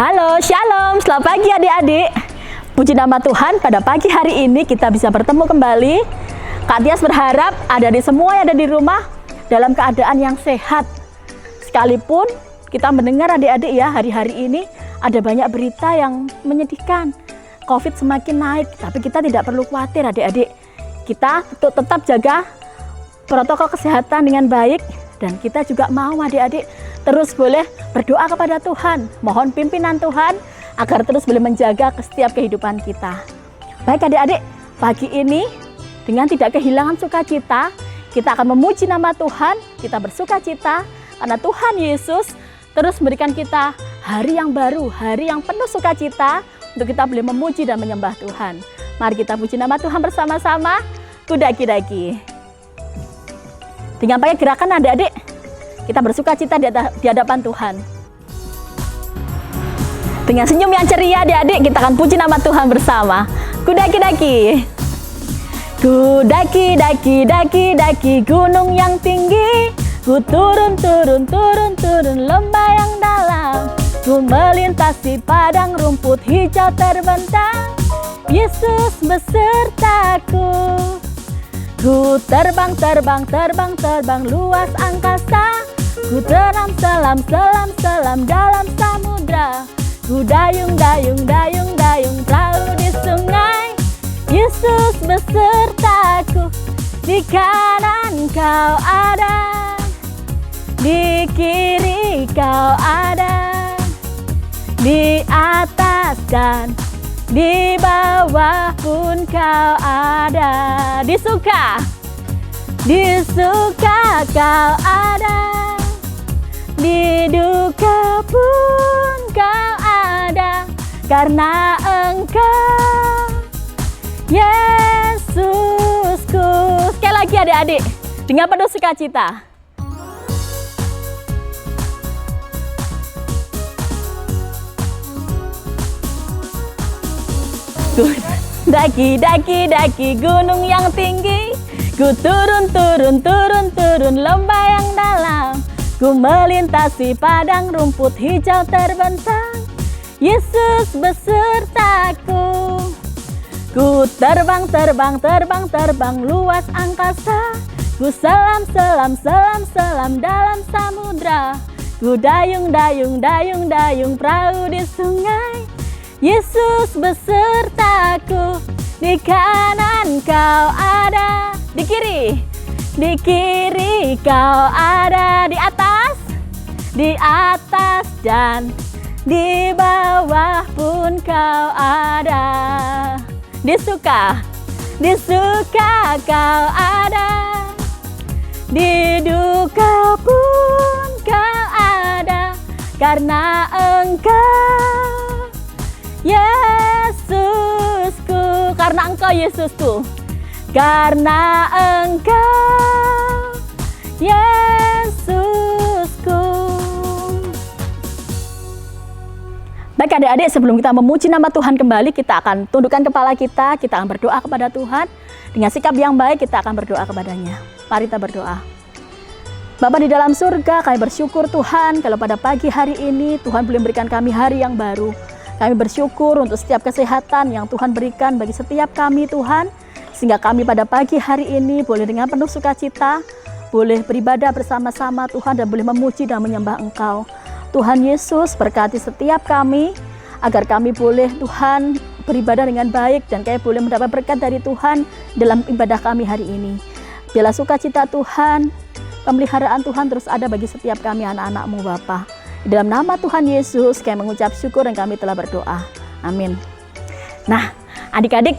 Halo, shalom, selamat pagi adik-adik. Puji nama Tuhan, pada pagi hari ini kita bisa bertemu kembali. Kak Tias berharap adik-adik semua yang ada di rumah dalam keadaan yang sehat. Sekalipun kita mendengar adik-adik ya, hari-hari ini ada banyak berita yang menyedihkan. COVID semakin naik, tapi kita tidak perlu khawatir adik-adik. Kita tetap jaga protokol kesehatan dengan baik, dan kita juga mau adik-adik terus boleh berdoa kepada Tuhan, mohon pimpinan Tuhan agar terus boleh menjaga setiap kehidupan kita. Baik adik-adik, pagi ini dengan tidak kehilangan sukacita, kita akan memuji nama Tuhan, kita bersukacita karena Tuhan Yesus terus memberikan kita hari yang baru, hari yang penuh sukacita untuk kita boleh memuji dan menyembah Tuhan. Mari kita puji nama Tuhan bersama-sama, kudaki-daki. Dengan pakai gerakan adik-adik, kita bersukacita di hadapan Tuhan. Dengan senyum yang ceria adik-adik, kita akan puji nama Tuhan bersama. Kudaki-daki. Kudaki-daki, daki-daki gunung yang tinggi. Ku turun lembah yang dalam. Ku melintasi padang rumput hijau terbentang. Yesus besertaku. Ku terbang luas angkasa. Ku teram selam dalam samudra. Ku dayung perahu di sungai. Yesus besertaku. Di kanan kau ada, di kiri kau ada, di atas dan di bawah pun kau ada. Di suka kau ada, di duka pun kau ada, karena Engkau Yesusku. Sekali lagi adik-adik, dengan penuh sukacita. Daki gunung yang tinggi. Ku turun lembah yang dalam. Ku melintasi padang rumput hijau terbentang. Yesus besertaku. Ku terbang luas angkasa. Ku selam dalam samudra. Ku dayung perahu di sungai. Yesus besertaku. Di kanan kau ada, di kiri kau ada, di atas dan di bawah pun kau ada. Di suka kau ada, di duka pun kau ada, karena Engkau Yesusku. Karena Engkau Yesusku, karena Engkau Yesusku. Baik adik-adik, sebelum kita memuji nama Tuhan kembali, kita akan tundukkan kepala kita akan berdoa kepada Tuhan. Dengan sikap yang baik, kita akan berdoa kepadanya. Mari kita berdoa. Bapa di dalam surga, kami bersyukur Tuhan, kalau pada pagi hari ini Tuhan boleh memberikan kami hari yang baru. Kami bersyukur untuk setiap kesehatan yang Tuhan berikan bagi setiap kami Tuhan, sehingga kami pada pagi hari ini boleh dengan penuh sukacita, boleh beribadah bersama-sama Tuhan, dan boleh memuji dan menyembah Engkau. Tuhan Yesus berkati setiap kami, agar kami boleh Tuhan beribadah dengan baik, dan kami boleh mendapat berkat dari Tuhan dalam ibadah kami hari ini. Biarlah sukacita Tuhan, pemeliharaan Tuhan terus ada bagi setiap kami anak-anak-Mu Bapa. Di dalam nama Tuhan Yesus kami mengucap syukur dan kami telah berdoa. Amin. Nah, adik-adik,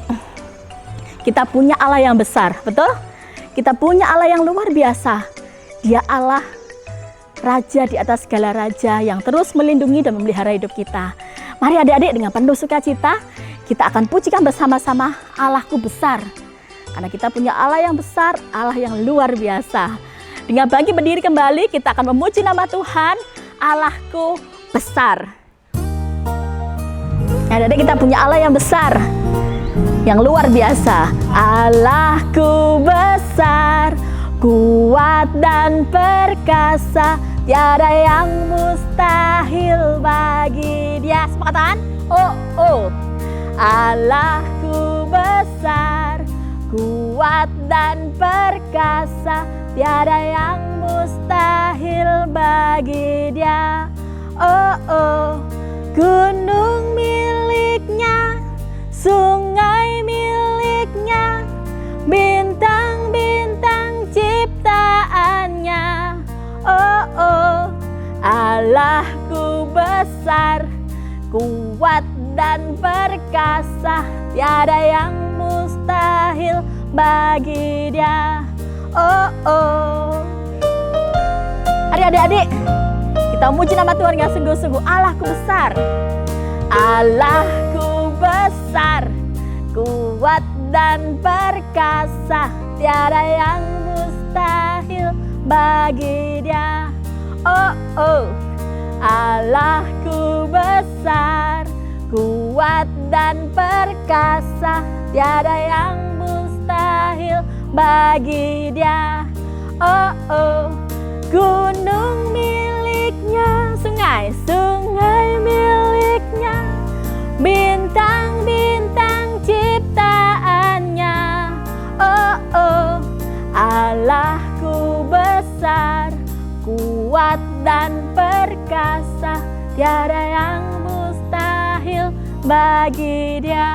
kita punya Allah yang besar, betul? Kita punya Allah yang luar biasa. Dia Allah Raja di atas segala raja yang terus melindungi dan memelihara hidup kita. Mari adik-adik, dengan penuh sukacita kita akan pujikan bersama-sama Allahku besar. Karena kita punya Allah yang besar, Allah yang luar biasa. Dengan bangkit berdiri kembali, kita akan memuji nama Tuhan, Allahku besar. Adik-adik, kita punya Allah yang besar, yang luar biasa. Allahku besar, kuat dan perkasa, tiada yang mustahil bagi Dia. Sepakatan? Oh, oh. Allahku besar, kuat dan perkasa, tiada yang mustahil bagi Dia. Oh, oh. Gunung miliknya, sungai miliknya, bintang-bintang ciptaannya. Oh, oh. Allahku besar, kuat dan perkasa, tiada yang mustahil bagi Dia. Oh, oh. Adik-adik, kita muji nama Tuhan yang sungguh-sungguh. Allahku besar, Allahku besar, kuat dan perkasa, tiada yang mustahil bagi Dia. Oh, oh. Allahku besar, kuat dan perkasa, tiada yang mustahil bagi Dia. Oh, oh. Gunung miliknya, sungai-sungai miliknya, bintang-bintang ciptaannya. Oh, oh. Allahku besar, kuat dan perkasa, tiada yang mustahil bagi Dia.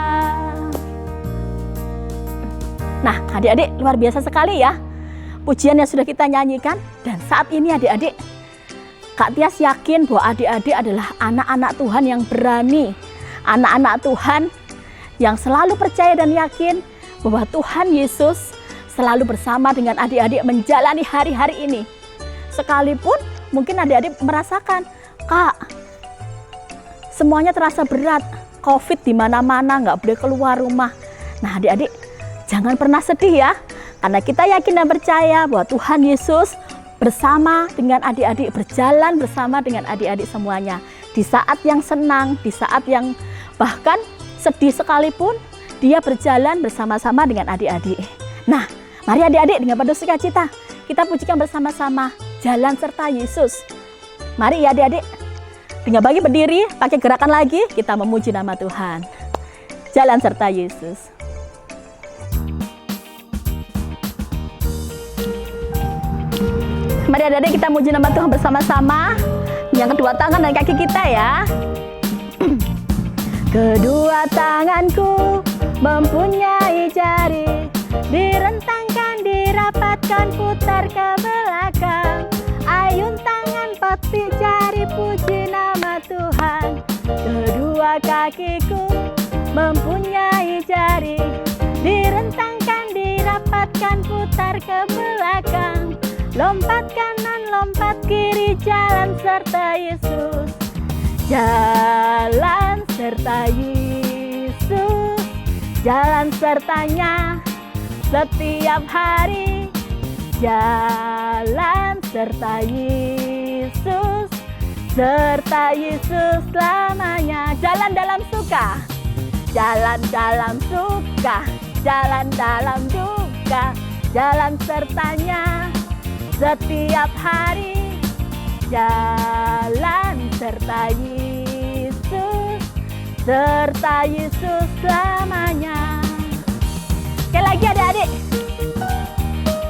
Nah, adik-adik, luar biasa sekali ya pujian yang sudah kita nyanyikan. Dan saat ini adik-adik, Kak Tias yakin bahwa adik-adik adalah anak-anak Tuhan yang berani, anak-anak Tuhan yang selalu percaya dan yakin bahwa Tuhan Yesus selalu bersama dengan adik-adik menjalani hari-hari ini. Sekalipun mungkin adik-adik merasakan, Kak, semuanya terasa berat, COVID di mana-mana, nggak boleh keluar rumah. Nah, adik-adik, jangan pernah sedih ya, karena kita yakin dan percaya bahwa Tuhan Yesus bersama dengan adik-adik, berjalan bersama dengan adik-adik semuanya. Di saat yang senang, di saat yang bahkan sedih sekalipun, Dia berjalan bersama-sama dengan adik-adik. Nah, mari adik-adik dengan penuh sukacita, kita pujikan bersama-sama Jalan Serta Yesus. Mari ya adik-adik, dengan bagi berdiri, pakai gerakan lagi, kita memuji nama Tuhan. Jalan Serta Yesus. Mari adik-adik kita muji nama Tuhan bersama-sama. Yang kedua tangan dan kaki kita ya. Kedua tanganku mempunyai jari, direntangkan, dirapatkan, putar ke belakang. Ayun tangan, peti jari, puji nama Tuhan. Kedua kakiku mempunyai jari, direntangkan, dirapatkan, putar ke belakang. Lompat kanan, lompat kiri, jalan serta Yesus. Jalan serta Yesus, jalan sertanya setiap hari. Jalan serta Yesus, serta Yesus selamanya. Jalan dalam suka, jalan dalam suka, jalan dalam duka, jalan sertanya setiap hari. Jalan serta Yesus, serta Yesus selamanya. Sekali lagi adik-adik,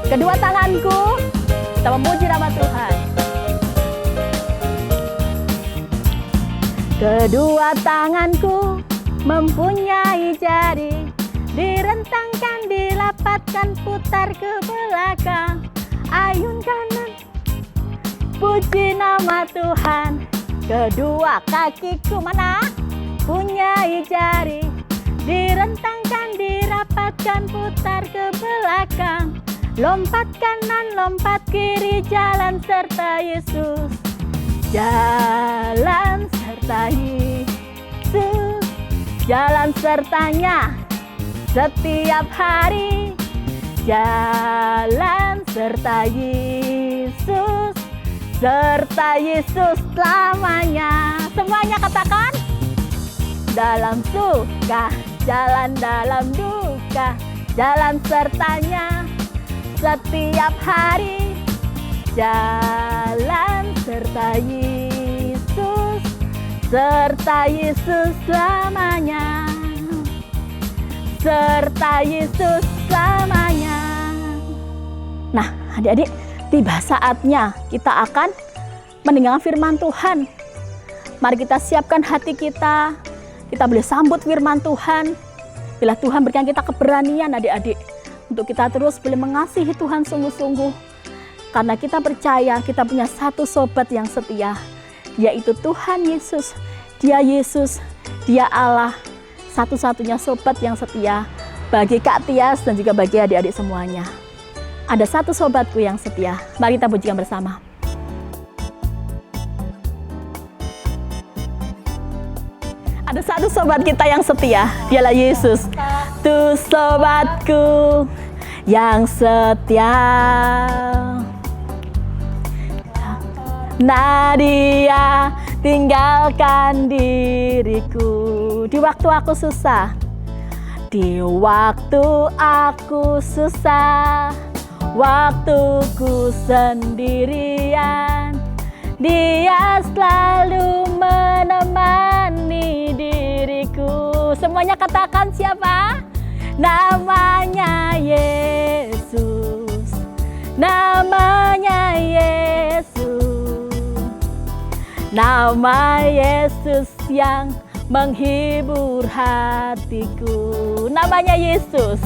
kedua tanganku, kita memuji nama Tuhan. Kedua tanganku mempunyai jari, direntangkan, dilapatkan, putar ke belakang. Ayun kanan, puji nama Tuhan. Kedua kakiku mana? Punyai jari, direntangkan, dirapatkan, putar ke belakang. Lompat kanan, lompat kiri, jalan serta Yesus. Jalan serta Yesus, jalan sertanya setiap hari. Jalan serta Yesus, serta Yesus selamanya. Semuanya katakan, dalam suka, jalan dalam duka, jalan sertanya setiap hari. Jalan serta Yesus selamanya, serta Yesus selamanya. Nah, adik-adik, tiba saatnya kita akan mendengar firman Tuhan. Mari kita siapkan hati kita boleh sambut firman Tuhan. Bila Tuhan berikan kita keberanian adik-adik, untuk kita terus boleh mengasihi Tuhan sungguh-sungguh. Karena kita percaya kita punya satu sobat yang setia, yaitu Tuhan Yesus. Dia Yesus, Dia Allah, satu-satunya sobat yang setia bagi Kak Tias dan juga bagi adik-adik semuanya. Ada satu sobatku yang setia. Mari kita pujikan bersama. Ada satu sobat kita yang setia, dialah Yesus. Tuh sobatku yang setia. Nah, Dia tinggalkan diriku di waktu aku susah. Di waktu aku susah, waktuku sendirian, Dia selalu menemani diriku. Semuanya katakan siapa? Namanya Yesus, namanya Yesus, nama Yesus yang menghibur hatiku. Namanya Yesus,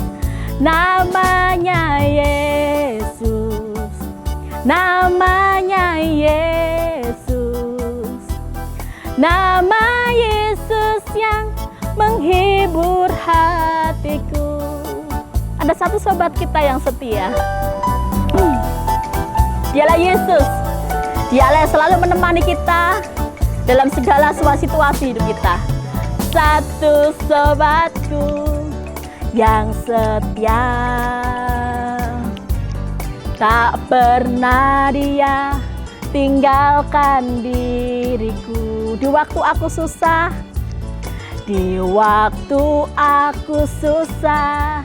namanya Yesus, namanya Yesus, nama Yesus yang menghibur hatiku. Ada satu sobat kita yang setia. Dialah Yesus. Dialah yang selalu menemani kita dalam segala situasi hidup kita. Satu sobatku yang setia, tak pernah Dia tinggalkan diriku di waktu aku susah. Di waktu aku susah,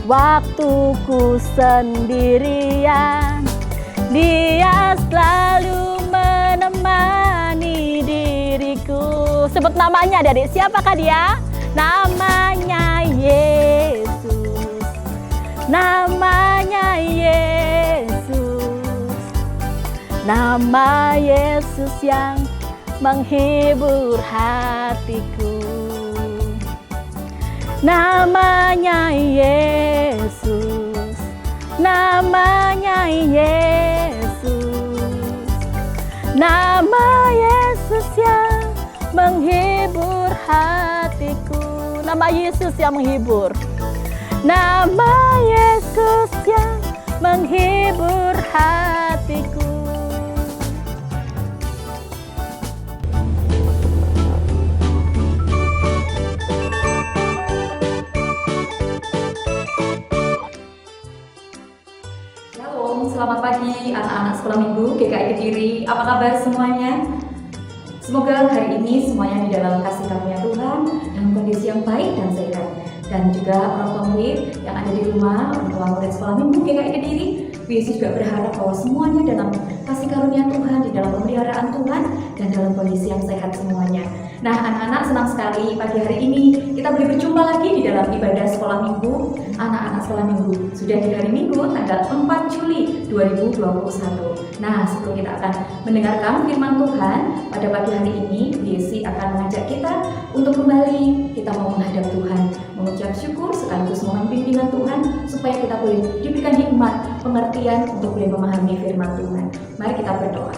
waktuku sendirian, Dia selalu menemani diriku. Sebut namanya adik, siapakah Dia? Namanya Yesus, namanya Yesus, nama Yesus yang menghibur hatiku. Namanya Yesus, namanya Yesus, nama Yesus yang menghibur hatiku. Nama Yesus yang menghibur, nama Yesus yang menghibur hatiku. Selamat pagi anak-anak sekolah minggu GKI Kediri. Apa kabar semuanya? Semoga hari ini semuanya di dalam kasih karunia Tuhan dalam kondisi yang baik dan sehat. Dan juga orang tua murid yang ada di rumah, orang tua murid sekolah minggu GKI Kediri, Yesus juga berharap bahwa semuanya dalam kasih karunia Tuhan, di dalam pemeliharaan Tuhan, dan dalam kondisi yang sehat semuanya. Nah, anak-anak, senang sekali pagi hari ini kita boleh berjumpa lagi di dalam ibadah sekolah minggu, anak-anak sekolah minggu. Sudah di hari Minggu tanggal 4 Juli 2021. Nah, sebelum kita akan mendengarkan firman Tuhan pada pagi hari ini, Yesi akan mengajak kita untuk kembali kita mau menghadap Tuhan, mengucap syukur sekaligus mohon pimpinan Tuhan supaya kita boleh diberikan hikmat, pengertian untuk boleh memahami firman Tuhan. Mari kita berdoa.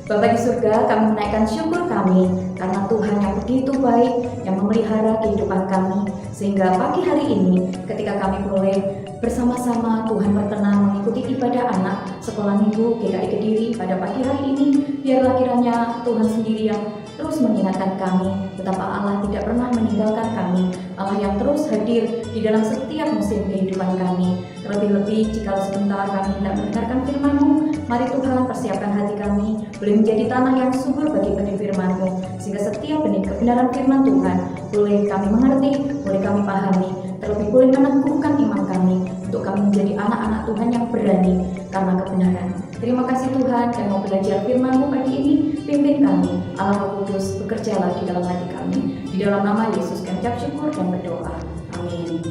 Bapa di surga, kami menaikkan syukur kami karena Tuhan yang begitu baik, yang memelihara kehidupan kami, sehingga pagi hari ini ketika kami boleh bersama-sama Tuhan berkenan mengikuti ibadah anak sekolah minggu GKI Kediri pada pagi hari ini, biarlah kiranya Tuhan sendiri yang terus mengingatkan kami betapa Allah tidak pernah meninggalkan kami, Allah yang terus hadir di dalam setiap musim kehidupan kami. Terlebih-lebih jika sebentar kami hendak mendengarkan firman-Mu, mari Tuhan persiapkan hati kami boleh menjadi tanah yang subur bagi benih firman-Mu, sehingga setiap benih kebenaran firman Tuhan boleh kami mengerti, boleh kami pahami, terlebih boleh meneguhkan iman kami untuk kami menjadi anak-anak Tuhan yang berani karena kebenaran. Terima kasih Tuhan, kami mau belajar firman-Mu pagi ini. Pimpin kami, Allah Roh Kudus, bekerjalah di dalam hati kami. Di dalam nama Yesus kami ucap syukur dan berdoa. Amin.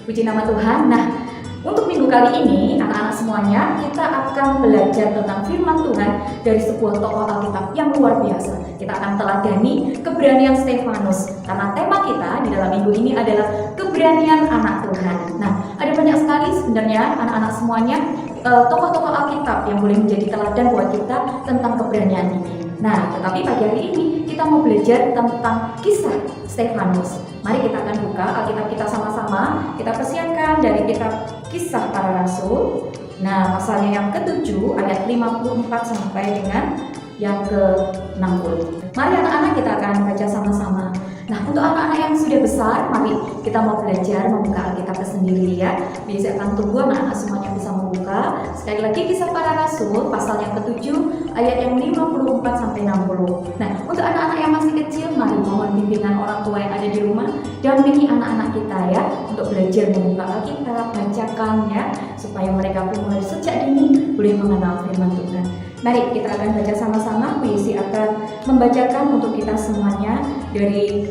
Puji nama Tuhan. Nah, untuk minggu kali ini, anak-anak semuanya, kita akan belajar tentang firman Tuhan dari sebuah tokoh Alkitab yang luar biasa. Kita akan teladani keberanian Stefanus, karena tema kita di dalam minggu ini adalah keberanian anak Tuhan. Nah, ada banyak sekali sebenarnya anak-anak semuanya tokoh-tokoh Alkitab yang boleh menjadi teladan buat kita tentang keberanian ini. Nah, tetapi pagi hari ini kita mau belajar tentang kisah Stefanus. Mari kita akan buka Alkitab kita sama-sama. Kita persiapkan dari kitab Kisah Para Rasul. Nah, pasalnya yang ke-7 ayat 54 sampai dengan yang ke-60. Mari anak-anak kita akan baca sama-sama. Nah, untuk anak-anak yang sudah besar, mari kita mau belajar membuka Alkitab sendiri ya. Biasa akan tunggu anak-anak semuanya bisa membuka. Sekali lagi Kisah Para Rasul pasal yang ke-7 ayat yang 54 sampai 60. Nah, untuk anak-anak yang masih kecil, mari mohon bimbingan orang tua yang ada di rumah, dampingi anak-anak kita ya untuk belajar membuka Alkitab, bacakan ya, supaya mereka pun mulai sejak dini boleh mengenal firman Tuhan. Mari kita akan baca sama-sama. Puisi akan membacakan untuk kita semuanya dari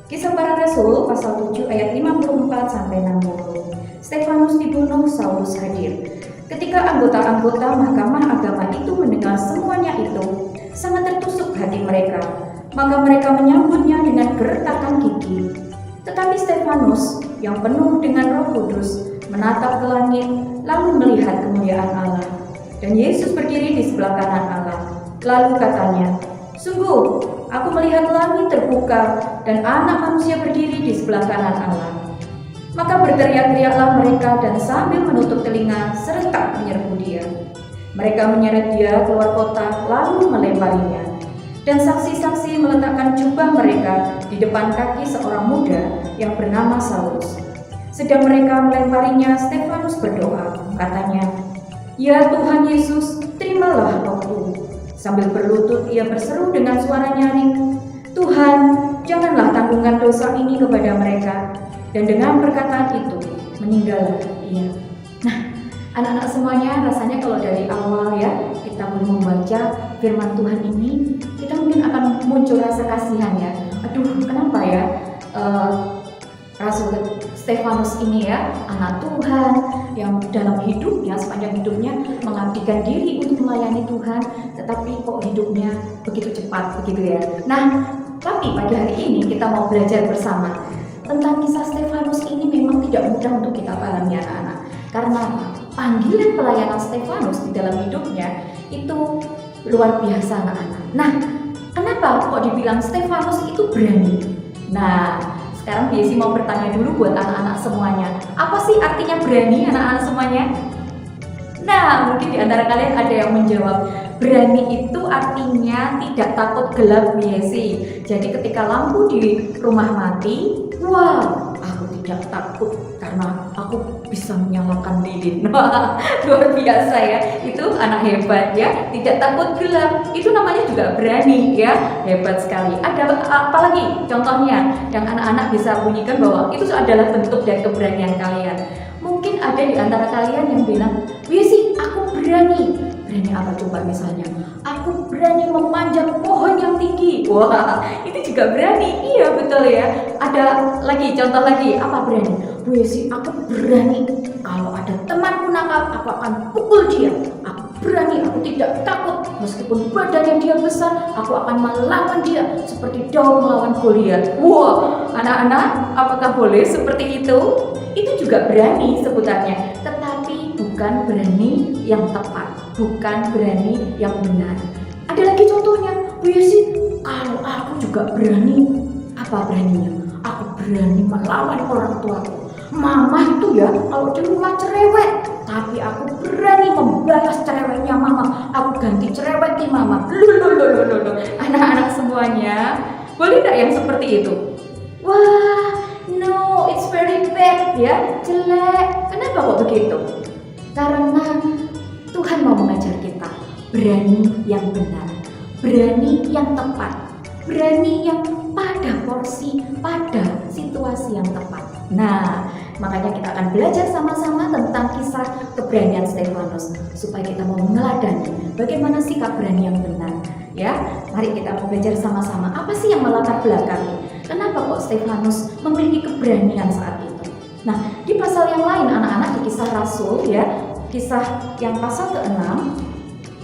Kisah Para Rasul pasal 7 ayat 54 sampai 60. Stefanus dibunuh, Saulus hadir. Ketika anggota-anggota mahkamah agama itu mendengar semuanya itu, sangat tertusuk hati mereka. Maka mereka menyambutnya dengan gertakan gigi. Tetapi Stefanus yang penuh dengan Roh Kudus menatap ke langit lalu melihat kemuliaan Allah. Dan Yesus berdiri di sebelah kanan Allah. Lalu katanya, "Sungguh, aku melihat langit terbuka dan Anak Manusia berdiri di sebelah kanan Allah." Maka berteriak-teriaklah mereka dan sambil menutup telinga serentak menyerbu dia. Mereka menyeret dia keluar kota lalu melemparinya. Dan saksi-saksi meletakkan jubah mereka di depan kaki seorang muda yang bernama Saulus. Sedang mereka melemparinya, Stefanus berdoa, katanya, "Ya Tuhan Yesus, terimalah rohku." Sambil berlutut ia berseru dengan suara nyaring, "Tuhan, janganlah tanggungan dosa ini kepada mereka." Dan dengan perkataan itu, meninggallah ia. Nah, anak-anak semuanya, rasanya kalau dari awal ya, kita boleh membaca firman Tuhan ini, kita mungkin akan muncul rasa kasihan ya. Aduh, kenapa ya Rasul Stefanus ini ya, anak Tuhan yang dalam hidupnya, sepanjang hidupnya mengabdikan diri untuk melayani Tuhan, tetapi kok hidupnya begitu cepat begitu ya. Nah, tapi pagi hari ini kita mau belajar bersama tentang kisah Stefanus ini. Memang tidak mudah untuk kita pahami anak-anak, karena panggilan pelayanan Stefanus di dalam hidupnya itu luar biasa anak-anak. Nah, kenapa kok dibilang Stefanus itu berani? Nah, sekarang Biasi mau bertanya dulu buat anak-anak semuanya. Apa sih artinya berani anak-anak semuanya? Nah, mungkin di antara kalian ada yang menjawab, berani itu artinya tidak takut gelap Biasi. Jadi ketika lampu di rumah mati, wah, aku tidak takut karena aku bisa menyalakan lilin. Wah, luar biasa ya. Itu anak hebat ya, tidak takut gelap. Itu namanya juga berani ya, hebat sekali. Ada apa lagi contohnya yang anak-anak bisa bunyikan bahwa itu adalah bentuk dari keberanian kalian. Mungkin ada di antara kalian yang bilang, "Biasi, aku berani." Berani apa coba misalnya? "Aku berani memanjat pohon yang tinggi." Wah, itu juga berani. Iya, betul ya. Ada lagi, contoh lagi. Apa berani? "Biasi, aku berani kalau ada temanku nakal, aku akan pukul dia. Aku berani, aku tidak takut. Meskipun badannya dia besar, aku akan melawan dia seperti Daud melawan Goliat." Wah, anak-anak, apakah boleh seperti itu? Itu juga berani sebutannya, tetapi bukan berani yang tepat, bukan berani yang benar. Ada lagi contohnya, "Biasi, kalau aku juga berani." Apa beraninya? "Aku berani melawan orang tuaku. Mama itu ya kalau di rumah cerewet, tapi aku berani membalas cerewetnya mama. Aku ganti cerewetin mama." Loh. Anak-anak semuanya, boleh nggak yang seperti itu? Wah, no, it's very bad ya, jelek. Kenapa kok begitu? Karena Tuhan mau mengajar kita berani yang benar, berani yang tepat, berani yang pada porsi, pada situasi yang tepat. Nah, makanya kita akan belajar sama-sama tentang kisah keberanian Stefanus supaya kita mau meneladani bagaimana sikap berani yang benar. Ya, mari kita mau belajar sama-sama apa sih yang melatar belakangi. Kenapa kok Stefanus memiliki keberanian saat itu? Nah, di pasal yang lain anak-anak di Kisah Rasul ya, kisah yang pasal ke-6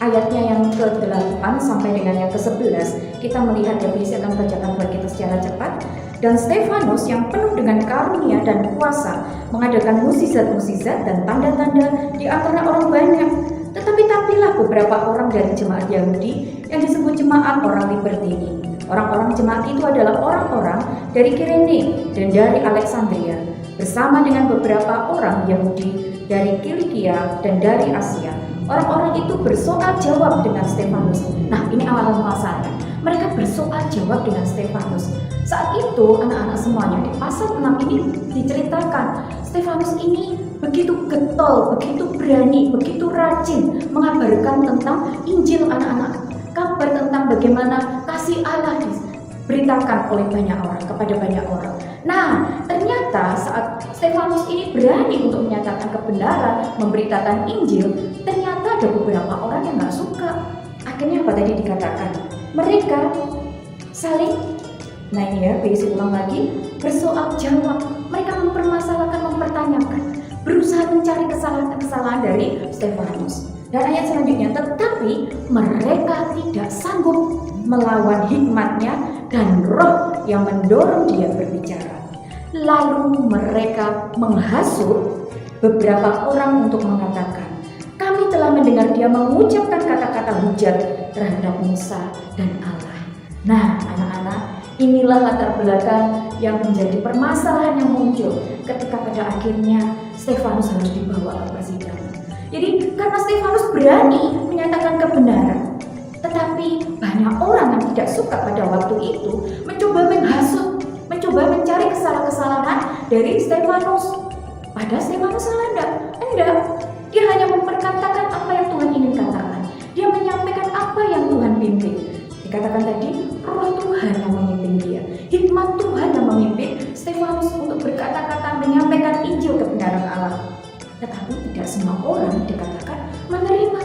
ayatnya yang ke-8 sampai dengan yang ke-11, kita melihat ya, saya akan bacakan buat kita secara cepat. Dan Stefanus yang penuh dengan karunia dan kuasa mengadakan mukjizat-mukjizat dan tanda-tanda di antara orang banyak. Tetapi tampillah beberapa orang dari jemaat Yahudi yang disebut jemaat orang Libertini. Orang-orang jemaat itu adalah orang-orang dari Kirene dan dari Alexandria, bersama dengan beberapa orang Yahudi dari Kilikia dan dari Asia. Orang-orang itu bersoal jawab dengan Stefanus. Nah, ini awal masalahnya. Mereka bersoal jawab dengan Stefanus. Saat itu anak-anak semuanya di pasal 6 ini diceritakan Stefanus ini begitu getol, begitu berani, begitu rajin mengabarkan tentang Injil anak-anak. Kabar tentang bagaimana kasih Allah diberitakan oleh banyak orang kepada banyak orang. Nah, ternyata saat Stefanus ini berani untuk menyatakan kebenaran, memberitakan Injil, ternyata ada beberapa orang yang nggak suka. Akhirnya apa tadi dikatakan? Mereka saling, nah ini ya, bisa ulang lagi, bersoal jawab. Mereka mempermasalahkan, mempertanyakan, berusaha mencari kesalahan-kesalahan dari Stefanus. Dan ayat selanjutnya, tetapi mereka tidak sanggup melawan hikmatnya dan roh yang mendorong dia berbicara. Lalu mereka menghasut beberapa orang untuk mengatakan, kami telah mendengar dia mengucapkan kata-kata hujat terhadap Musa dan Allah. Nah, anak-anak, inilah latar belakang yang menjadi permasalahan yang muncul ketika pada akhirnya Stefanus harus dibawa ke persidangan. Jadi karena Stefanus berani menyatakan kebenaran, tetapi banyak orang yang tidak suka pada waktu itu mencoba menghasut, mencoba mencari kesalahan-kesalahan dari Stefanus. Padahal Stefanus salah enggak. Dia hanya memperkatakan apa yang Tuhan ingin katakan. Dia menyampaikan apa yang Tuhan pimpin. Dikatakan tadi, roh Tuhan yang memimpin dia. Hikmat Tuhan yang memimpin Stefanus untuk berkata-kata menyampaikan Injil kebenaran Allah. Tetapi tidak semua orang dikatakan menerima.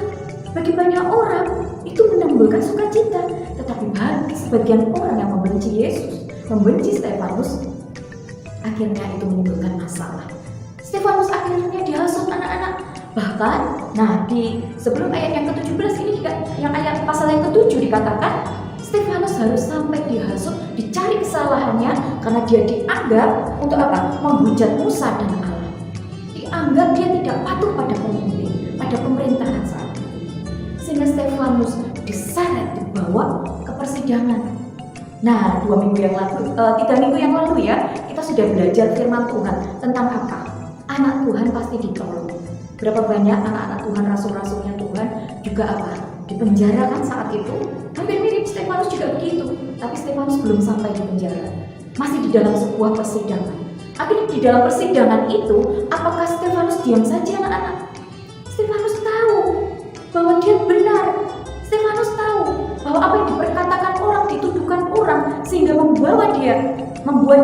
Bagi banyak orang itu menimbulkan sukacita, tetapi bagi sebagian orang yang membenci Yesus, membenci Stefanus, akhirnya itu menimbulkan masalah. Stefanus akhirnya dihasut anak-anak. Bahkan, nah di sebelum ayat yang ke-17 ini, yang ayat pasal yang ke-7 dikatakan Stefanus harus sampai dihasut, dicari kesalahannya karena dia dianggap untuk apa? Menghujat Musa dan Allah. Dianggap dia tidak patuh pada pemimpin, pada pemerintahan saat itu. Sehingga Stefanus diseret, dibawa ke persidangan. Nah, 3 minggu yang lalu ya, kita sudah belajar firman Tuhan tentang apa? Anak Tuhan pasti ditolong. Berapa banyak anak-anak Tuhan, rasul-rasulnya Tuhan juga apa? Dipenjarakan saat itu. Hampir mirip Stefanus juga begitu. Tapi Stefanus belum sampai di penjara. Masih di dalam sebuah persidangan. Akhirnya di dalam persidangan itu, apakah Stefanus diam saja anak-anak? Stefanus tahu bahwa dia benar. Stefanus tahu bahwa apa yang diperkatakan orang, dituduhkan orang, sehingga membuat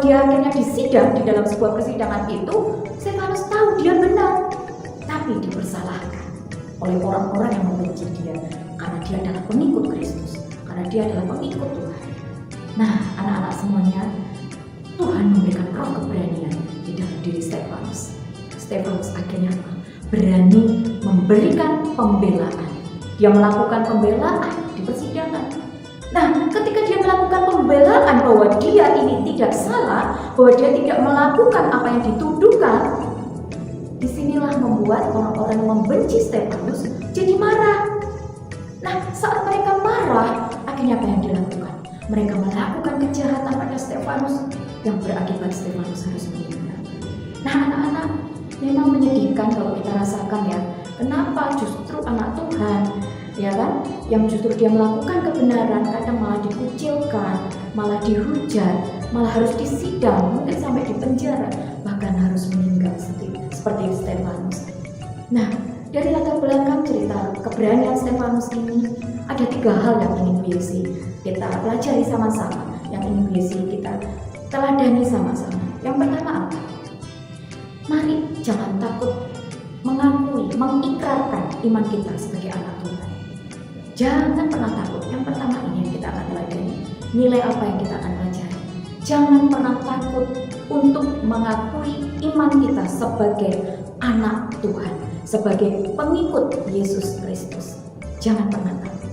dia akhirnya disidang di dalam sebuah persidangan itu. Stefanus tahu dia benar, tapi dipersalahkan oleh orang-orang yang membenci dia karena dia adalah pengikut Kristus, karena dia adalah pengikut Tuhan. Nah, anak-anak semuanya, Tuhan memberikan roh keberanian di dalam diri Stefanus. Stefanus akhirnya berani memberikan pembelaan. Dia melakukan pembelaan di persidangan. Nah, ketika dia melakukan pembelaan bahwa dia ini tidak salah, bahwa dia tidak melakukan apa yang dituduhkan, disinilah membuat orang-orang yang membenci Stefanus jadi marah. Nah, saat mereka marah, akhirnya apa yang dilakukan? Mereka melakukan kejahatan pada Stefanus yang berakibat Stefanus harus meninggal. Nah, anak-anak, memang menyedihkan kalau kita rasakan ya, kenapa justru anak Tuhan, ya kan, yang justru dia melakukan kebenaran kadang malah dikucilkan, malah dihujat, malah harus disidang, mungkin sampai dipenjara, bahkan harus meninggal seperti Stefanus. Nah, dari latar belakang cerita keberanian Stefanus ini ada 3 hal yang ingin kita pelajari sama-sama, yang ingin kita teladani sama-sama. Yang pertama apa? Mari jangan takut mengaku mengikrarkan iman kita sebagai anak Tuhan. Jangan pernah takut. Yang pertama ini yang kita akan pelajari, nilai apa yang kita akan pelajari. Jangan pernah takut untuk mengakui iman kita sebagai anak Tuhan, sebagai pengikut Yesus Kristus. Jangan pernah takut.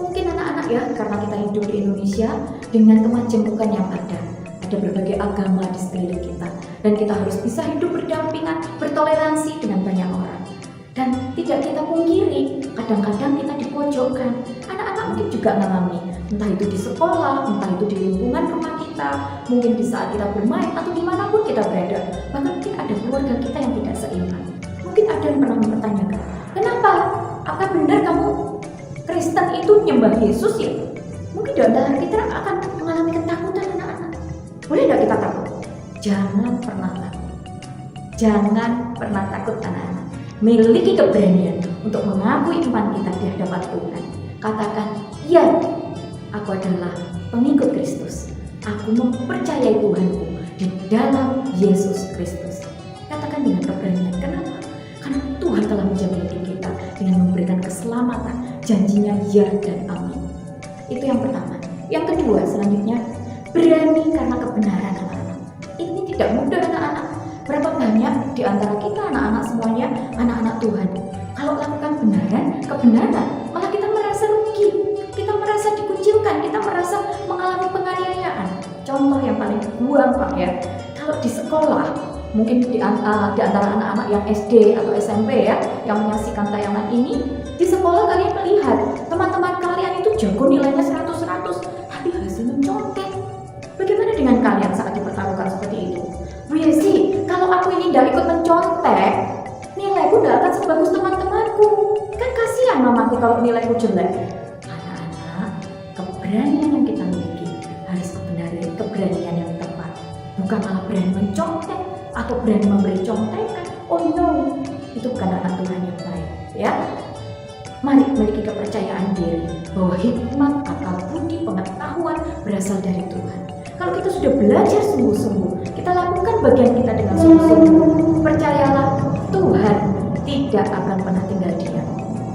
Mungkin anak-anak ya, karena kita hidup di Indonesia dengan kemajemukan yang ada berbagai agama di sekeliling kita, dan kita harus bisa hidup berdampingan, bertoleransi dengan banyak orang. Dan tidak kita pungkiri, kadang-kadang kita dipojokkan. Anak-anak mungkin juga mengalami, entah itu di sekolah, entah itu di lingkungan rumah kita, mungkin di saat kita bermain atau dimanapun kita berada. Bahkan mungkin ada keluarga kita yang tidak seiman. Mungkin ada yang pernah mempertanyakan, kenapa? Apa benar kamu Kristen itu nyembah Yesus ya? Mungkin di antara kita akan mengalami ketakutan anak-anak. Boleh tidak kita takut? Jangan pernah takut. Jangan pernah takut anak-anak. Miliki keberanian untuk mengakui iman kita di hadapan Tuhan. Katakan, ya, aku adalah pengikut Kristus. Aku mempercayai Tuhanku di dalam Yesus Kristus. Katakan dengan keberanian. Kenapa? Karena Tuhan telah menjamin hidup kita dengan memberikan keselamatan. Janjinya ya dan amin. Itu yang pertama. Yang kedua, selanjutnya, berani karena kebenaran anak-anak. Ini tidak mudah anak-anak. Berapa banyak di antara kita anak-anak semuanya, anak-anak Tuhan, kalau lakukan kebenaran, malah kita merasa rugi, kita merasa dikucilkan, kita merasa mengalami penganiayaan. Contoh yang paling gampang ya, kalau di sekolah, mungkin di antara anak-anak yang SD atau SMP ya, yang menyaksikan tayangan ini, di sekolah kalian melihat teman-teman kalian itu jago nilainya 100-100, tapi hasilnya contek. Bagaimana dengan kalian saat dipertaruhkan seperti itu? Bu Yesi, kalau aku ini tidak ikut mencontek, nilaiku tidak akan sebagus teman-temanku. Kan kasihan mamaku kalau nilaiku jelek. Anak-anak, keberanian yang kita miliki harus keberanian yang tepat. Bukan malah berani mencontek atau berani memberi contekan. Oh no, itu bukan anak Tuhan yang baik. Ya, mari memiliki kepercayaan diri bahwa hikmat, akal budi, pengetahuan berasal dari Tuhan. Kalau kita sudah belajar sungguh-sungguh, kita lakukan bagian kita dengan sungguh-sungguh, percayalah Tuhan tidak akan pernah tinggal diam.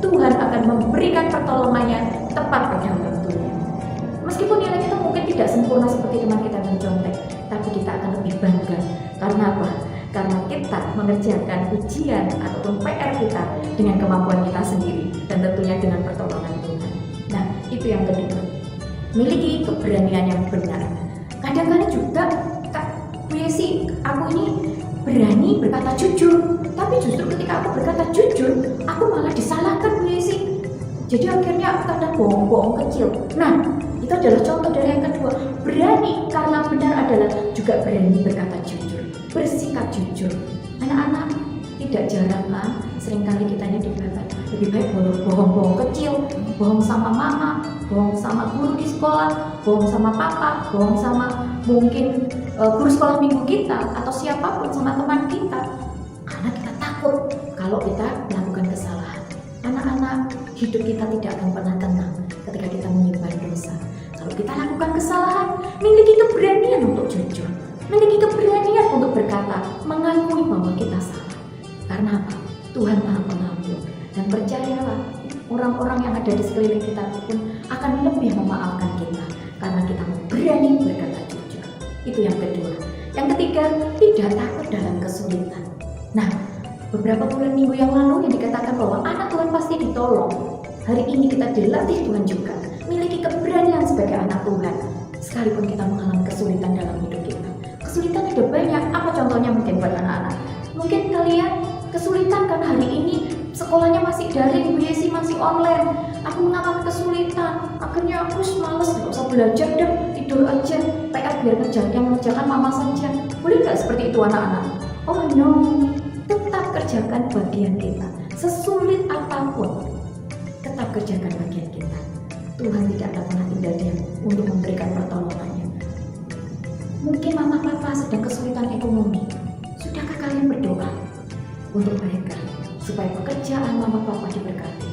Tuhan akan memberikan pertolongannya tepat pada waktunya. Meskipun nilai kita mungkin tidak sempurna seperti teman kita mencontek, tapi kita akan lebih bangga. Karena apa? Karena kita mengerjakan ujian ataupun PR kita dengan kemampuan kita sendiri, dan tentunya dengan pertolongan Tuhan. Nah, itu yang kedua. Miliki keberanian yang benar. Kadang-kadang juga, Bu Yesi, aku ini berani berkata jujur, tapi justru ketika aku berkata jujur, aku malah disalahkan, Bu Yesi. Jadi akhirnya aku kadang bohong-bohong kecil. Nah, itu adalah contoh dari yang kedua. Berani karena benar adalah juga berani berkata jujur, bersikap jujur. Anak-anak, tidak jarang kan, seringkali kita ini dikatakan lebih baik bohong-bohong kecil, bohong sama mama, bohong sama guru di sekolah, bohong sama papa, bohong sama mungkin guru sekolah minggu kita atau siapapun, sama teman kita, karena kita takut kalau kita melakukan kesalahan. Anak-anak, hidup kita tidak akan pernah tenang ketika kita menyimpan dosa. Kalau kita lakukan kesalahan, miliki keberanian untuk jujur, miliki keberanian untuk berkata, mengakui bahwa kita salah. Karena apa? Tuhan Maha Pengampun. Dan percayalah, orang-orang yang ada di sekeliling kita pun akan lebih memaafkan kita karena kita berani berkata jujur. Itu yang kedua. Yang ketiga, tidak takut dalam kesulitan. Nah, beberapa bulan minggu yang lalu yang dikatakan bahwa anak Tuhan pasti ditolong. Hari ini kita dilatih Tuhan juga miliki keberanian sebagai anak Tuhan, sekalipun kita mengalami kesulitan dalam hidup kita. Kesulitan ada banyak. Apa contohnya mungkin buat anak-anak? Mungkin kalian kesulitan kan hari ini sekolahnya masih daring, Bu Yesi masih online. Aku mengalami kesulitan. Akhirnya aku males, nggak usah belajar deh, tidur aja. PR biar mengerjakan mama saja. Boleh nggak seperti itu anak-anak? Oh no, tetap kerjakan bagian kita. Sesulit apapun, tetap kerjakan bagian kita. Tuhan tidak akan pernah tinggal diam untuk memberikan pertolongannya. Mungkin mama papa sedang kesulitan ekonomi. Sudahkah kalian berdoa untuk mereka supaya pekerjaan mama papa diberkati?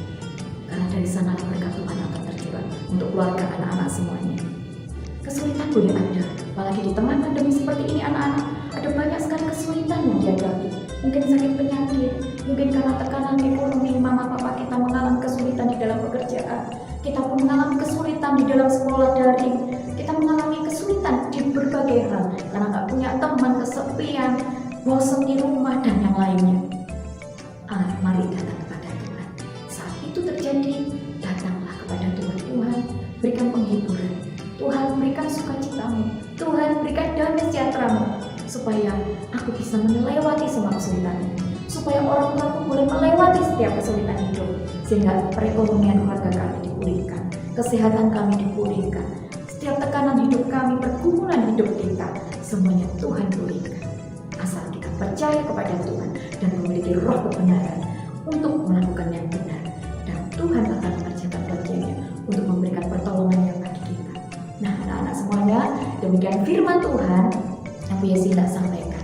Karena dari sana berkat Tuhan akan tercurah untuk keluarga anak-anak semuanya. Kesulitan boleh ada, apalagi di tengah pandemi seperti ini anak-anak. Ada banyak sekali kesulitan yang dihadapi. Mungkin sakit penyakit, Mungkin karena tekanan ekonomi, mama papa kita mengalami kesulitan di dalam pekerjaan. Kita pun mengalami kesulitan di dalam sekolah daring. Kita mengalami kesulitan di berbagai hal karena nggak punya teman, kesepian, bosan di rumah dan yang lainnya. Mari datang kepada Tuhan. Saat itu terjadi, datanglah kepada Tuhan. Tuhan, berikan penghiburan. Tuhan, berikan sukacitamu. Tuhan, berikan damai sejahtera-Mu supaya aku bisa melewati semua kesulitan ini. Supaya orang tuaku boleh melewati setiap kesulitan hidup, sehingga perekonomian keluarga kami dipulihkan, kesehatan kami dipulihkan, setiap tekanan hidup kami, pergumulan hidup kita, semuanya Tuhan pulihkan. Asal kita percaya kepada Tuhan dan memiliki roh kebenaran untuk melakukan yang benar, dan Tuhan akan mengerjakan bagiannya untuk memberikan pertolongan yang bagi kita. Nah, anak-anak semuanya, demikian firman Tuhan yang Bu Yesi tidak sampaikan.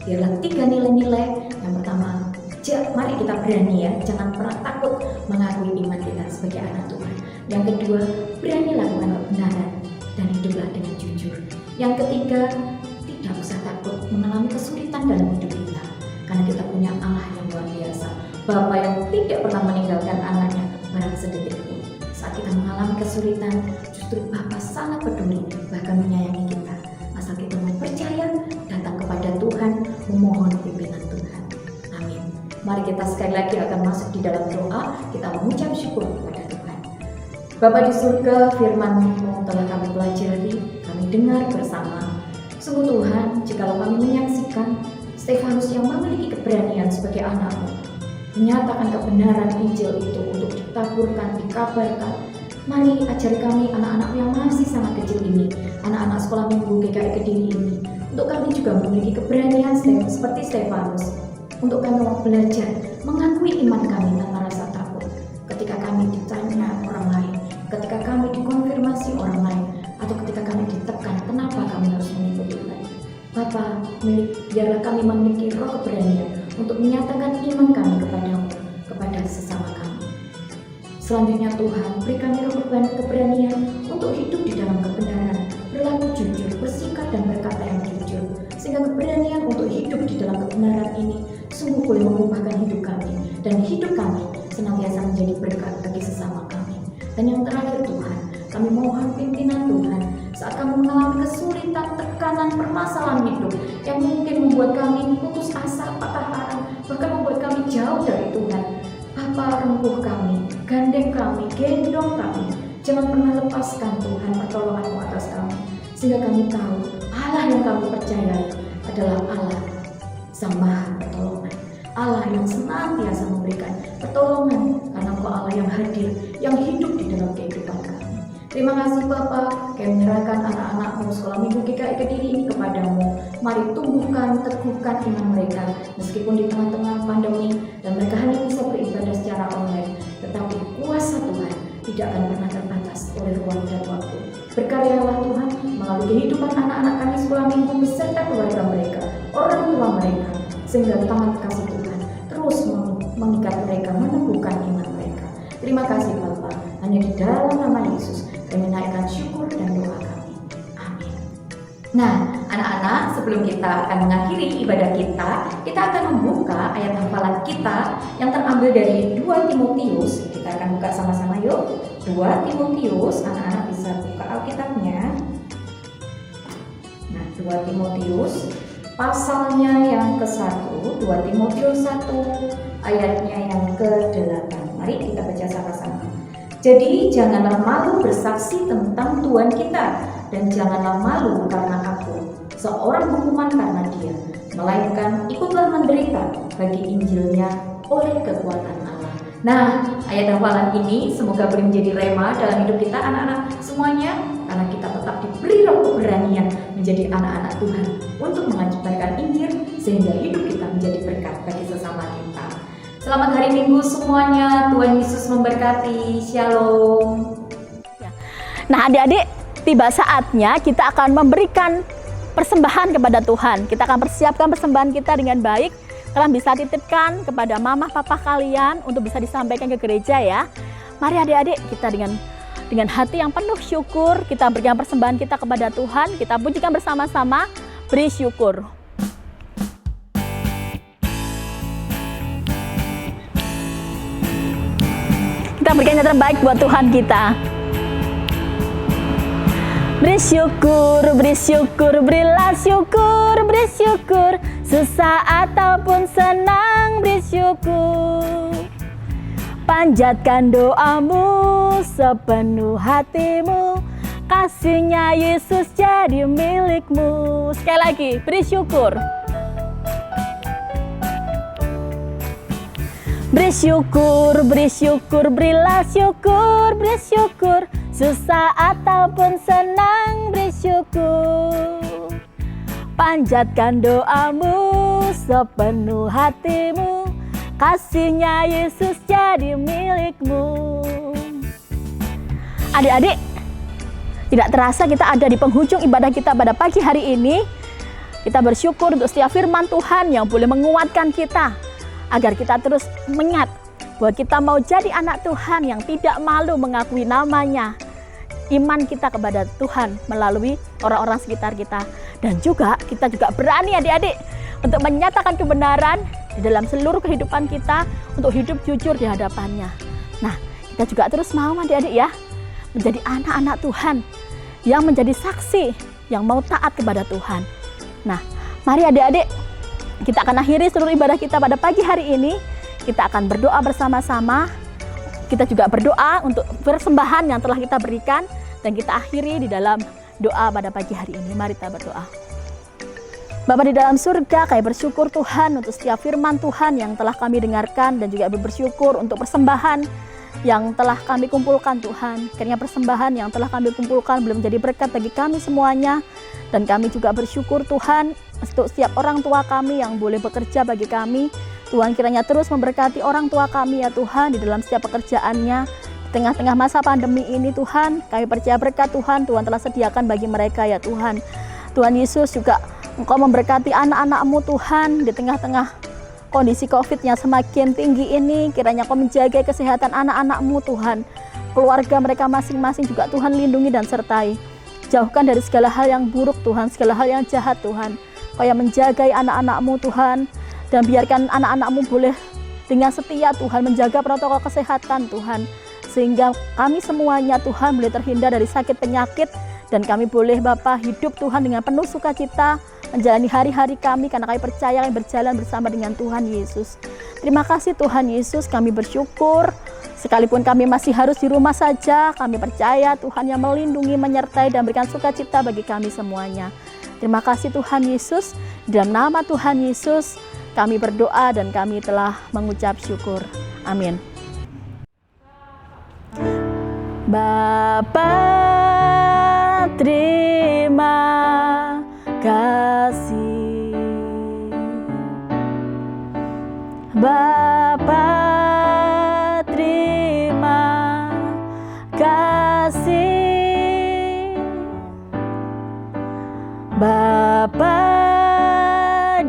Biarlah 3 nilai-nilai. Yang pertama, mari kita berani ya, jangan pernah takut mengakui iman kita sebagai anak Tuhan. Yang kedua, berani lakukan kebenaran dan hiduplah dengan jujur. Yang ketiga, tidak usah takut mengalami kesulitan dalam hidup kita, karena kita punya Allah yang luar biasa, Bapa yang tidak pernah meninggalkan anaknya barang sedetik pun. Saat kita mengalami kesulitan, justru Bapa sangat peduli, bahkan menyayangi kita. Asal kita mau percaya, datang kepada Tuhan, memohon pimpinan Tuhan. Amin. Mari kita sekali lagi akan masuk di dalam doa, kita mengucap syukur kepada Tuhan. Bapa di surga, firman-Mu telah kami pelajari, kami dengar bersama. Sungguh Tuhan, jikalau kami menyaksikan Stefanus yang memiliki keberanian sebagai anak-Mu, menyatakan kebenaran Injil itu untuk ditaburkan, dikabarkan. Mari ajari kami anak-anak yang masih sangat kecil ini, anak-anak sekolah minggu GKI Kediri ini, untuk kami juga memiliki keberanian seperti Stefanus, untuk kami mau belajar mengakui iman kami tanpa rasa takut. Ketika kami ditanya orang lain, ketika kami dikonfirmasi orang lain, atau ketika kami ditekan, kenapa kami harus mengikuti Tuhan? Bapa, biarlah kami memiliki roh keberanian untuk menyatakan iman kami kepadamu, kepada sesama kami. Selanjutnya Tuhan, beri kami roh keberanian untuk hidup di dalam kebenaran, berlaku jujur, bersikap dan berkata yang jujur, sehingga keberanian untuk hidup di dalam kebenaran ini sungguh boleh mengubahkan hidup kami, dan hidup kami senantiasa menjadi berkat bagi sesama kami. Dan yang terakhir Tuhan, kami mohon pimpinan Tuhan saat kami mengalami kesulitan, tekanan, permasalahan hidup yang mungkin membuat kami putus asa, patah hati, bahkan membuat kami jauh dari Tuhan. Bapa, rempuh kami, gandeng kami, gendong kami. Jangan pernah lepaskan Tuhan pertolongan-Mu atas kami, sehingga kami tahu Allah yang kami percayai adalah Allah Sang Maha Pertolongan, Allah yang senantiasa memberikan pertolongan, karena Engkau Allah yang hadir, yang hidup di dalam kehidupan kami. Terima kasih Bapa, kami menyerahkan anak-anak-Mu sekolah minggu GKI Kediri ini kepadamu. Mari tumbuhkan, teguhkan iman mereka, meskipun di tengah-tengah pandemi dan mereka hanya bisa beribadah secara online, tetapi kuasa Tuhan tidak akan pernah terbatas oleh ruang dan waktu. Berkaryalah Tuhan melalui kehidupan anak-anak kami sekolah minggu beserta keluarga mereka, orang tua mereka, sehingga tangan kasih Tuhan terus mengikat mereka, meneguhkan iman mereka. Terima kasih Bapa, hanya di dalam nama Yesus kami menaikkan syukur dan doa kami. Amin. Nah, anak-anak, sebelum kita akan mengakhiri ibadah kita akan membuka ayat hafalan kita yang terambil dari 2 Timotius. Kita akan buka sama-sama yuk. 2 Timotius, anak-anak bisa buka Alkitabnya. Nah, 2 Timotius pasalnya yang ke-1, 2 Timotius 1 ayatnya yang ke-8. Mari kita baca sama-sama. Jadi janganlah malu bersaksi tentang Tuhan kita, dan janganlah malu karena aku, seorang hukuman karena dia, melainkan ikutlah menderita bagi Injilnya oleh kekuatan Allah. Nah, ayat hafalan ini semoga boleh menjadi rema dalam hidup kita anak-anak semuanya, karena kita tetap diberi roh keberanian menjadi anak-anak Tuhan untuk mengajarkan Injil, sehingga hidup kita menjadi berkat bagi sesama kita. Selamat hari Minggu semuanya, Tuhan Yesus memberkati, Shalom. Nah adik-adik, tiba saatnya kita akan memberikan persembahan kepada Tuhan. Kita akan persiapkan persembahan kita dengan baik. Kalian bisa titipkan kepada mama papa kalian untuk bisa disampaikan ke gereja ya. Mari adik-adik, kita dengan hati yang penuh syukur, kita berikan persembahan kita kepada Tuhan. Kita pujikan bersama-sama, beri syukur. kita berikan yang terbaik buat Tuhan kita. Beri syukur, berilah syukur, beri syukur. Susah ataupun senang, beri syukur. Panjatkan doamu sepenuh hatimu, kasihnya Yesus jadi milikmu. Sekali lagi, beri syukur. Beri syukur, berilah syukur, beri syukur. Susah ataupun senang, beri syukur. Panjatkan doamu sepenuh hatimu, kasihnya Yesus jadi milikmu. Adik-adik, tidak terasa kita ada di penghujung ibadah kita pada pagi hari ini. Kita bersyukur untuk setiap firman Tuhan yang boleh menguatkan kita, agar kita terus mengingat bahwa kita mau jadi anak Tuhan yang tidak malu mengakui namanya. Iman kita kepada Tuhan melalui orang-orang sekitar kita. Dan juga kita juga berani adik-adik untuk menyatakan kebenaran di dalam seluruh kehidupan kita, untuk hidup jujur di hadapannya. Nah, kita juga terus mau adik-adik ya, menjadi anak-anak Tuhan yang menjadi saksi, yang mau taat kepada Tuhan. Nah, mari adik-adik, kita akan akhiri seluruh ibadah kita pada pagi hari ini. Kita akan berdoa bersama-sama. Kita juga berdoa untuk persembahan yang telah kita berikan, dan kita akhiri di dalam doa pada pagi hari ini. Mari kita berdoa. Bapa di dalam surga, kami bersyukur Tuhan untuk setiap firman Tuhan yang telah kami dengarkan, dan juga bersyukur untuk persembahan yang telah kami kumpulkan Tuhan. Kiranya persembahan yang telah kami kumpulkan belum menjadi berkat bagi kami semuanya. Dan kami juga bersyukur Tuhan untuk setiap orang tua kami yang boleh bekerja bagi kami. Tuhan kiranya terus memberkati orang tua kami ya Tuhan di dalam setiap pekerjaannya. Di tengah-tengah masa pandemi ini Tuhan, kami percaya berkat Tuhan telah sediakan bagi mereka ya Tuhan. Tuhan Yesus juga Engkau memberkati anak-anak-Mu Tuhan di tengah-tengah kondisi COVID yang semakin tinggi ini. Kiranya Kau menjaga kesehatan anak-anak-Mu Tuhan. Keluarga mereka masing-masing juga Tuhan lindungi dan sertai. Jauhkan dari segala hal yang buruk Tuhan, segala hal yang jahat Tuhan. Kau yang menjagai anak-anak-Mu Tuhan. Dan biarkan anak-anak-Mu boleh dengan setia Tuhan menjaga protokol kesehatan Tuhan. Sehingga kami semuanya Tuhan boleh terhindar dari sakit penyakit. Dan kami boleh Bapa hidup Tuhan dengan penuh sukacita, menjalani hari-hari kami karena kami percaya kami berjalan bersama dengan Tuhan Yesus. Terima kasih Tuhan Yesus, kami bersyukur. Sekalipun kami masih harus di rumah saja, kami percaya Tuhan yang melindungi, menyertai, dan berikan sukacita bagi kami semuanya. Terima kasih Tuhan Yesus, dalam nama Tuhan Yesus kami berdoa dan kami telah mengucap syukur. Amin. Bapa, terima kasih. Bapa, terima kasih. Bapa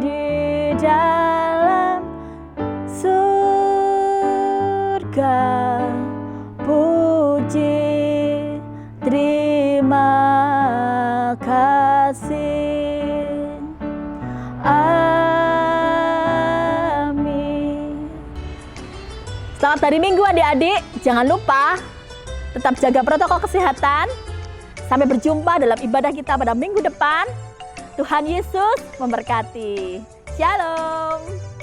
di dalam surga, puji terima kasih. Amin. Selamat hari Minggu adik-adik. Jangan lupa tetap jaga protokol kesehatan. Sampai berjumpa dalam ibadah kita pada minggu depan. Tuhan Yesus memberkati. Shalom.